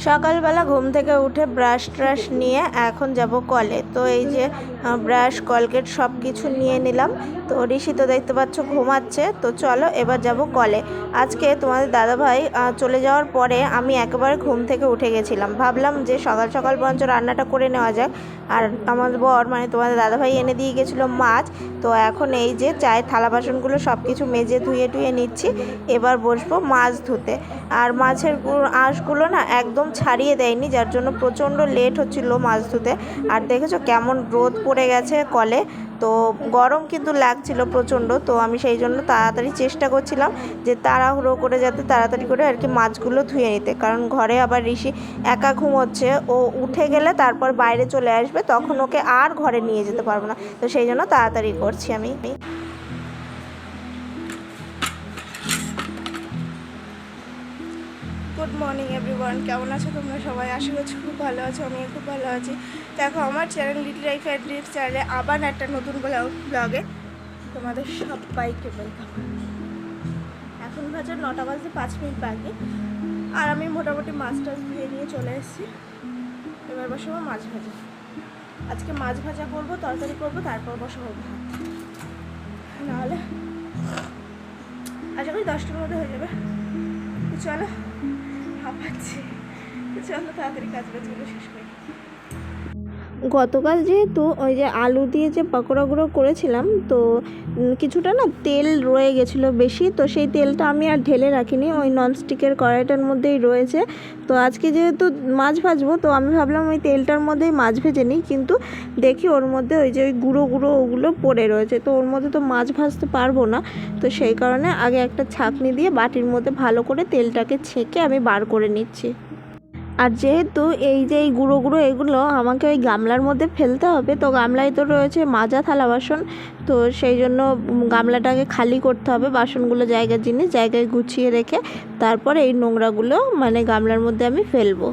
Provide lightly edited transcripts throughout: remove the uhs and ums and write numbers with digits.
সকালবেলা ঘুম থেকে উঠে ব্রাশ ট্রাশ নিয়ে এখন যাব কলে। তো এই যে ব্রাশ কলগেট সব কিছু নিয়ে নিলাম। তো ঋষি তো দেখতে পাচ্ছ ঘুমাচ্ছে। তো চলো এবার যাব কলে। আজকে তোমাদের দাদাভাই চলে যাওয়ার পরে আমি একেবারে ঘুম থেকে উঠে গেছিলাম, ভাবলাম যে সকাল সকাল বরঞ্চ রান্নাটা করে নেওয়া যাক। আর আমাদের বর মানে তোমাদের দাদাভাই এনে দিয়ে গেছিলো মাছ। তো এখন এই যে চায়ের থালা বাসনগুলো সব কিছু মেজে ধুয়ে টুয়ে নিচ্ছি। এবার বসবো মাছ ধুতে। আর মাছের আঁশগুলো না একদম ছাড়িয়ে দেয়নি, যার জন্য প্রচণ্ড লেট হচ্ছিল মাছ ধুতে। আর দেখেছো কেমন রোদ পড়ে গেছে কলে, তো গরম কিন্তু লাগছিল প্রচণ্ড। তো আমি সেই জন্য তাড়াতাড়ি চেষ্টা করছিলাম যে তাড়াহুড়ো করে যাতে তাড়াতাড়ি করে আর কি মাছগুলো ধুয়ে নিতে, কারণ ঘরে আবার ঋষি একা ঘুমোচ্ছে। ও উঠে গেলে তারপর বাইরে চলে আসবে, তখন ওকে আর ঘরে নিয়ে যেতে পারবো না। তো সেই জন্য তাড়াতাড়ি করছি আমি। গুড মর্নিং এভরিওয়ান, কেমন আছো তোমরা সবাই? আশা করছি খুব ভালো আছো, আমিও খুব ভালো আছি। দেখো আমার channel little life and dreams চ্যানেলে আবার একটা নতুন ব্লগে তোমাদের সবাইকে ওয়েলকাম। এখন বাজে 9টা বাজতে 5 মিনিট বাকি, আর আমি মোটামুটি মাছ টাছ ধুয়ে নিয়ে চলে এসেছি। এবার বসাবো মাছ ভাজা। আজকে মাছ ভাজা করবো, তরকারি করবো, তারপর বসাবো ভাত। নাহলে আশা করি 10টার মধ্যে হয়ে যাবে। চলো, হাঁপাচ্ছি। চলো তাড়াতাড়ি কাজগুলো শেষ করি। গতকাল যেহেতু ওই যে আলু দিয়ে যে পকোড়াগুলো করেছিলাম, তো কিছুটা না তেল রয়ে গেছিলো বেশি, তো সেই তেলটা আমি আর ঢেলে রাখিনি, ওই ননস্টিকের কড়াইটার মধ্যেই রয়েছে। তো আজকে যেহেতু মাছ ভাজবো, তো আমি ভাবলাম ওই তেলটার মধ্যেই মাছ ভেজে নিই, কিন্তু দেখি ওর মধ্যে ওই যে ওই গুঁড়ো গুঁড়ো ওগুলো পড়ে রয়েছে, তো ওর মধ্যে তো মাছ ভাজতে পারবো না। তো সেই কারণে আগে একটা ছাঁকনি দিয়ে বাটির মধ্যে ভালো করে তেলটাকে ছেঁকে আমি বার করে নিচ্ছি। আর যেহেতু এই যে এই গুঁড়ো গুঁড়ো এগুলো আমাকে ওই গামলার মধ্যে ফেলতে হবে, তো গামলায় তো রয়েছে মাজা থালা বাসন, তো সেই জন্য গামলাটাকে খালি করতে হবে, বাসনগুলো জায়গার জিনিস জায়গায় গুছিয়ে রেখে তারপর এই নোংরাগুলো মানে গামলার মধ্যে আমি ফেলবো।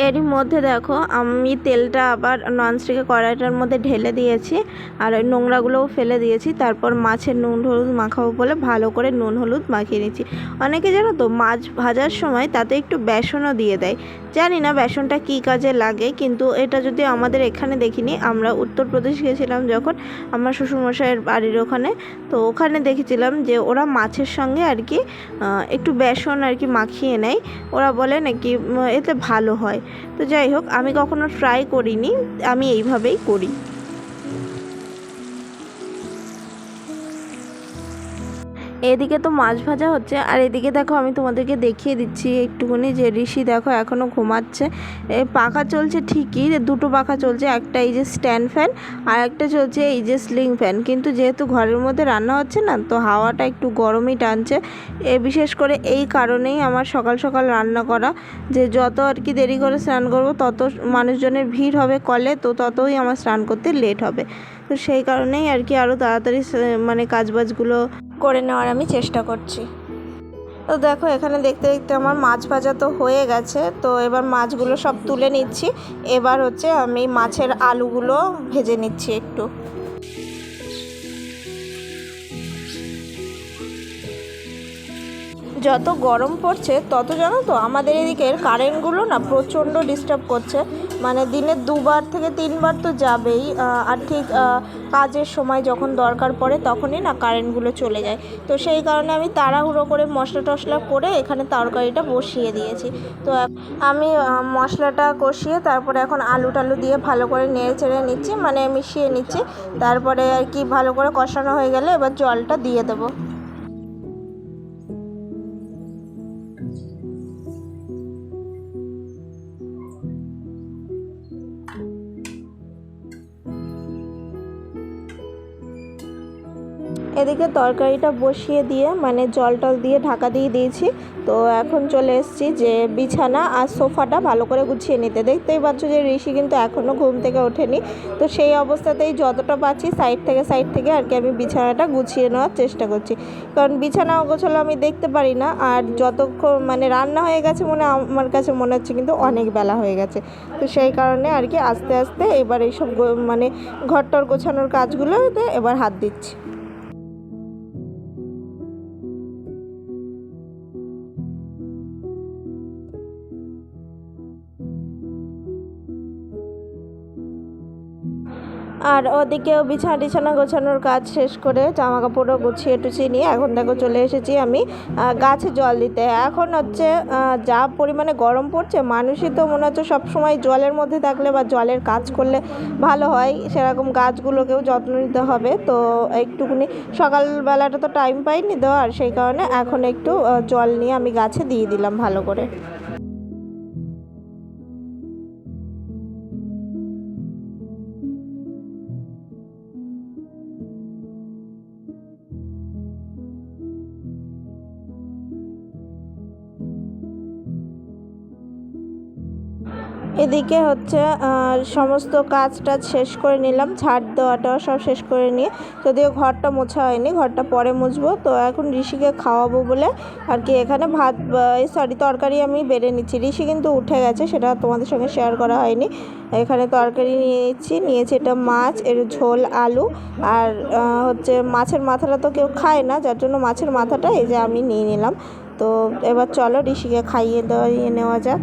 এরই মধ্যে দেখো আমি তেলটা আবার ননস্টিকের কড়াইটার মধ্যে ঢেলে দিয়েছি, আর ওই নোংরাগুলোও ফেলে দিয়েছি। তারপর মাছের নুন হলুদ মাখাবো বলে ভালো করে নুন হলুদ মাখিয়ে নিচ্ছি। অনেকে জানো তো মাছ ভাজার সময় তাতে একটু বেসনও দিয়ে দেয়, জানি না বেসনটা কী কাজে লাগে, কিন্তু এটা যদি আমাদের এখানে দেখিনি, আমরা উত্তরপ্রদেশ গেছিলাম যখন আমার শ্বশুরমশাইয়ের বাড়ির ওখানে, তো ওখানে দেখেছিলাম যে ওরা মাছের সঙ্গে আর কি একটু বেসন আর কি মাখিয়ে নেয়। ওরা বলে নাকি এতে ভালো হয়। তো যাই হোক, আমি কখনো ট্রাই করিনি, আমি এইভাবেই করি। এদিকে তো মাছ ভাজা হচ্ছে, আর এদিকে দেখো আমি তোমাদেরকে দেখিয়ে দিচ্ছি একটুখানি যে ঋষি দেখো এখনও ঘুমাচ্ছে। পাখা চলছে ঠিকই, দুটো পাখা চলছে, একটা এই যে স্ট্যান্ড ফ্যান আর একটা চলছে এই যে স্লিং ফ্যান, কিন্তু যেহেতু ঘরের মধ্যে রান্না হচ্ছে না, তো হাওয়াটা একটু গরমই টানছে। বিশেষ করে এই কারণেই আমার সকাল সকাল রান্না করা, যে যত আর কি দেরি করে স্নান করব তত মানুষজনের ভিড় হবে কলে, তো ততই আমার স্নান করতে লেট হবে। তো সেই কারণেই আর কি আরও তাড়াতাড়ি মানে কাজবাজগুলো করে নেওয়ার আমি চেষ্টা করছি। তো দেখো এখানে দেখতে দেখতে আমার মাছ ভাজা তো হয়ে গেছে, তো এবার মাছগুলো সব তুলে নিচ্ছি। এবার হচ্ছে আমি মাছের আলুগুলো ভেজে নিচ্ছি একটু। যত গরম পড়ছে তত জানো তো আমাদের এদিকের কারেন্টগুলো না প্রচণ্ড ডিস্টার্ব করছে, মানে দিনে 2বার থেকে 3বার তো যাবেই। আর ঠিক কাজের সময় যখন দরকার পড়ে তখনই না কারেন্টগুলো চলে যায়। তো সেই কারণে আমি তাড়াহুড়ো করে মশলা টশলা করে এখানে তরকারিটা বসিয়ে দিয়েছি। তো আমি মশলাটা কষিয়ে তারপরে এখন আলু টালু দিয়ে ভালো করে নেড়ে চেড়ে নিচ্ছি, মানে মিশিয়ে নিচ্ছি। তারপরে আর কি ভালো করে কষানো হয়ে গেলে এবার জলটা দিয়ে দেবো। এদিকে তরকারিটা বসিয়ে দিয়ে মানে জল টল দিয়ে ঢাকা দিয়ে দিয়েছি। তো এখন চলে এসেছি যে বিছানা আর সোফাটা ভালো করে গুছিয়ে নিতে। দেখতেই পাচ্ছ যে ঋষি কিন্তু এখনও ঘুম থেকে ওঠেনি। তো সেই অবস্থাতেই যতটা পাচ্ছি সাইড থেকে আর কি আমি বিছানাটা গুছিয়ে নেওয়ার চেষ্টা করছি, কারণ বিছানা গোছালো আমি দেখতে পারি না। আর যতক্ষণ মানে রান্না হয়ে গেছে আমার কাছে মনে হচ্ছে কিন্তু অনেক বেলা হয়ে গেছে। তো সেই কারণে আর কি আস্তে আস্তে এবার এইসব মানে ঘরটর গোছানোর কাজগুলোতে এবার হাত দিচ্ছি। আর ওদিকেও বিছানা গোছানোর কাজ শেষ করে জামা কাপড়ও গুছিয়ে টুছিয়ে নিয়ে এখন দেখো চলে এসেছি আমি গাছে জল দিতে। এখন হচ্ছে যা পরিমাণে গরম পড়ছে, মানুষই তো মনে হচ্ছে সবসময় জলের মধ্যে থাকলে বা জলের কাজ করলে ভালো হয়, সেরকম গাছগুলোকেও যত্ন নিতে হবে। তো একটুখানি সকালবেলাটা তো টাইম পাইনি দেওয়ার, সেই কারণে এখন একটু জল নিয়ে আমি গাছে দিয়ে দিলাম ভালো করে। এদিকে হচ্ছে সমস্ত কাজটা শেষ করে নিলাম, ঝাড় দেওয়াটাও সব শেষ করে নিয়ে, যদিও ঘরটা মোছা হয়নি, ঘরটা পরে মুছবো। তো এখন ঋষিকে খাওয়াবো বলে আর কি এখানে তরকারি আমি বেড়ে নিচ্ছি। ঋষি কিন্তু উঠে গেছে, সেটা তোমাদের সঙ্গে শেয়ার করা হয়নি। এখানে তরকারি নিয়েছি এটা মাছ, এর ঝোল, আলু আর হচ্ছে মাছের মাথাটা তো কেউ খায় না, যার জন্য মাছের মাথাটা এই যে আমি নিয়ে নিলাম। তো এবার চলো ঋষিকে খাইয়ে নেওয়া যাক।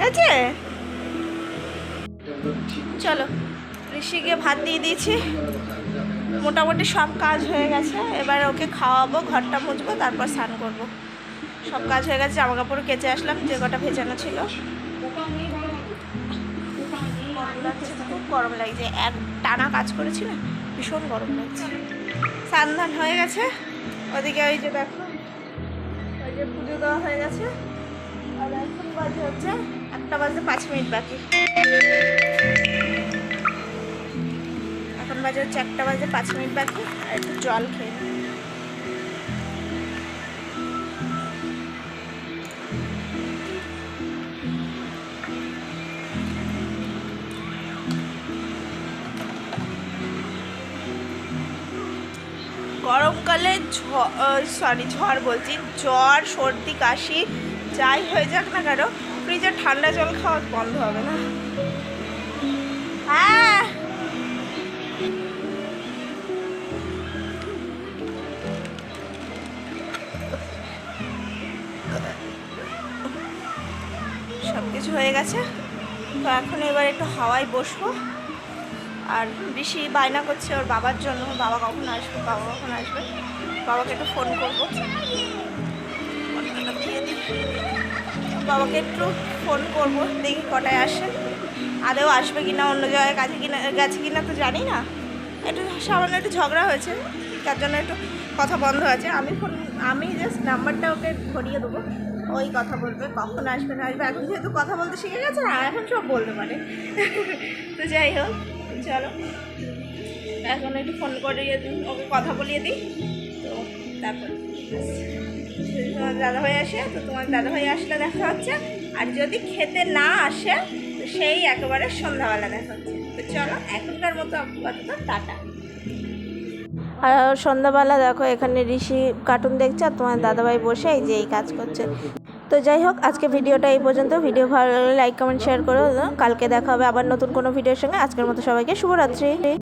আছে চলো ঋষিকে ভাত দিয়ে দিয়েছি, মোটামুটি সব কাজ হয়ে গেছে। এবার ওকে খাওয়াবো, ঘরটা মুছবো, তারপর স্নান করবো। সব কাজ হয়ে গেছে, জামা কাপড় কেচে আসলাম যে কটা ভেজানো ছিল। খুব গরম লাগছে, এক টানা কাজ করেছি না, ভীষণ গরম লাগছে। স্নান ধান হয়ে গেছে, ওদিকে ওই যে দেখো ওই যে পুজো দেওয়া হয়ে গেছে। আর এখন বাজে হচ্ছে 1টা বাজে 5 মিনিট বাকি। এখন বাজে হচ্ছে 1টা বাজে 5 মিনিট বাকি। আর একটু জল খেয়ে গরমকালে ঝড় বলছি, জ্বর সর্দি কাশি যাই হয়ে যাক না কেন, ফ্রিজে ঠান্ডা জল খাওয়া বন্ধ হবে না। হ্যাঁ সব কিছু হয়ে গেছে। তো এখন এবার একটু হাওয়ায় বসবো। আর ঋষি বায়না করছে ওর বাবার জন্য, বাবা কখন আসবে, বাবাকে একটু ফোন করবো, বাবাকে একটু ফোন করবো, দেখি কটায় আসে, আদেও আসবে কিনা, অন্য জায়গায় গেছে কিনা তো জানি না। একটু সামান্য একটু ঝগড়া হয়েছে, তার জন্য একটু কথা বন্ধ আছে। আমি জাস্ট নাম্বারটা ওকে ধরিয়ে দেবো, ওই কথা বলবে, কখন আসবে না আসবে। এখন যেহেতু কথা বলতে শিখে গেছে না, এখন সব বলতে পারে। তো যাই হোক চলো এখন একটু ফোন করে ওকে কথা বলিয়ে দিই। তো তারপর যদি তোমার দাদাভাই আসে তো তোমার দাদাভাই আসলে দেখা হচ্ছে, আর যদি খেতে না আসে তো সেই একেবারে সন্ধ্যাবেলা দেখা হচ্ছে। তো চলো এখনকার মতো আপাতত টাটা। আর সন্ধ্যাবেলা দেখো এখানে ঋষি কার্টুন দেখছে আর তোমার দাদাভাই বসে এই যে এই কাজ করছে। তো যাই হোক আজকে ভিডিওটা এই পর্যন্ত। ভিডিও ভালো লাগলে লাইক কমেন্ট শেয়ার করো। কালকে দেখা হবে আবার নতুন কোনো ভিডিওর সঙ্গে। আজকের মতো সবাইকে শুভরাত্রি।